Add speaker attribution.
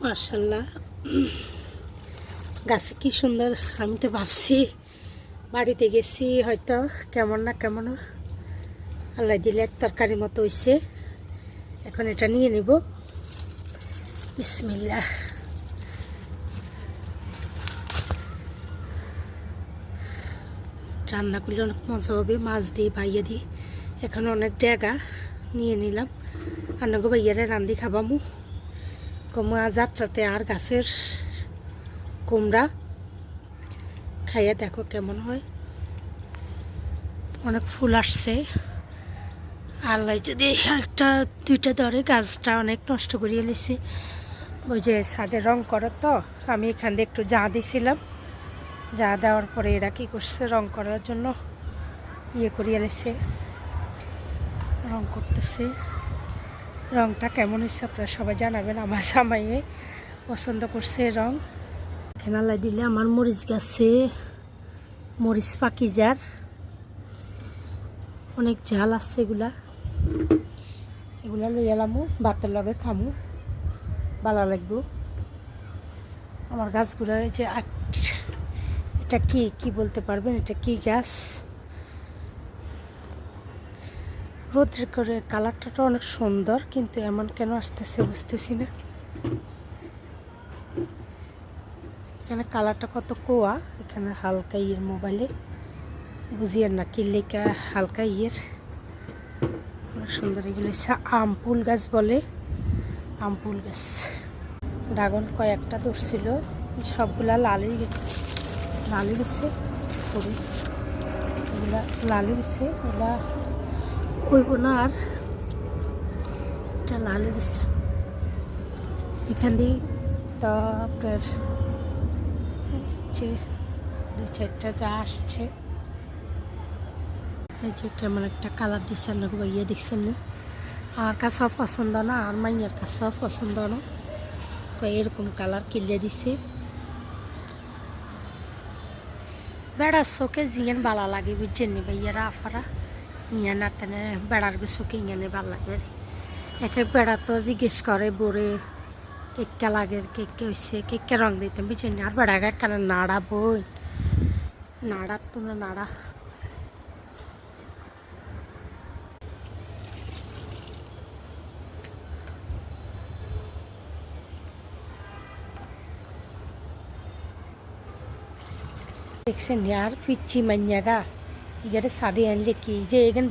Speaker 1: মাশাআল্লাহ গাছে কি সুন্দর। আমি তো ভাবছি বাড়িতে গেছি হয়তো কেমন না কেমন, আল্লাহ দিলে এক তরকারি মতো হইছে। এখন এটা নিয়ে নিব। বিসমিল্লাহ। রান্না করলে অনেক মজা হবে, মাছ দিয়ে ভাইয়া দিই। এখন অনেক ডেগা নিয়ে নিলাম, আন্নাগো ভাইয়ারে রান্ধি খাবামু। কমা যাত্রাতে আর গাছের কুমড়া খাইয়া দেখো কেমন হয়। অনেক ফুল আসছে, আল্লাহ যদি একটা দুইটা ধরে, গাছটা অনেক নষ্ট করিয়ে লিছে। ওই যে ছাদে রং করো তো, আমি এখান দিয়ে একটু যা দিছিলাম, যা দেওয়ার পরে এরা কী করছে, রং করার জন্য ইয়ে করিয়ে লিছে, রং করতেছে। রংটা কেমন হয়েছে আপনারা সবাই জানাবেন। আমার জামাইয়ে পছন্দ করছে রং। খেনালাই দিলে আমার মরিচ গাছে মরিচ পাকি যার অনেক ঝাল আছে। এগুলা লই এলামু, ভাতের লগে খামু, ভালো লাগবো। আমার গাছগুলো যে এটা কি বলতে পারবেন, এটা কি গাছ? রোদ্রে করে কালারটা অনেক সুন্দর, কিন্তু এমন কেন আসতেছে বুঝতেছি না। এখানে কালারটা কত কোয়া, এখানে হালকা ইয়ের মোবাইলে বুঝিয়েন না কি লেখা, হালকা ইয়ের অনেক সুন্দর। এগুলো হচ্ছে আমপুল গাছ বলে, আমপুল গাছ। ড্রাগন কয়েকটা ধরছিল, সবগুলা লালই গেছে খুবই, এগুলা লালই গেছে, এগুলা ওইব না আর, এটা লাল গেছে। এখান দিয়ে তো আপনার যে দুই চারটা যা আসছে, এই যে কেমন একটা কালার দিচ্ছেন না ভাইয়া, দেখছেন না? আমার কাছেও পছন্দ না, আর মাইয়ার কাছেও পছন্দ না। এরকম কালার কিনলে দিছে। বেড়ার চোখে জিয়ান ভালো লাগে বুঝছেন নি ভাইয়ারা আফারা, মিয়া না তেনে বেড়ার চোখে ইঙানে ভালো লাগে। এক বেড়া তো জিজ্ঞেস করে বোরে কেক্কা লাগে, কেক্কে হয়েছে, কেক্কে রং দিতাম বুঝছেন। আর বেড়া গাছ কেন নাড়া বই, নাড়ার তো না নাড়া। দেখছেন আর পিচ্ছি মাইয়া গা, ইগারে সাদে আনলে কি যে এখানে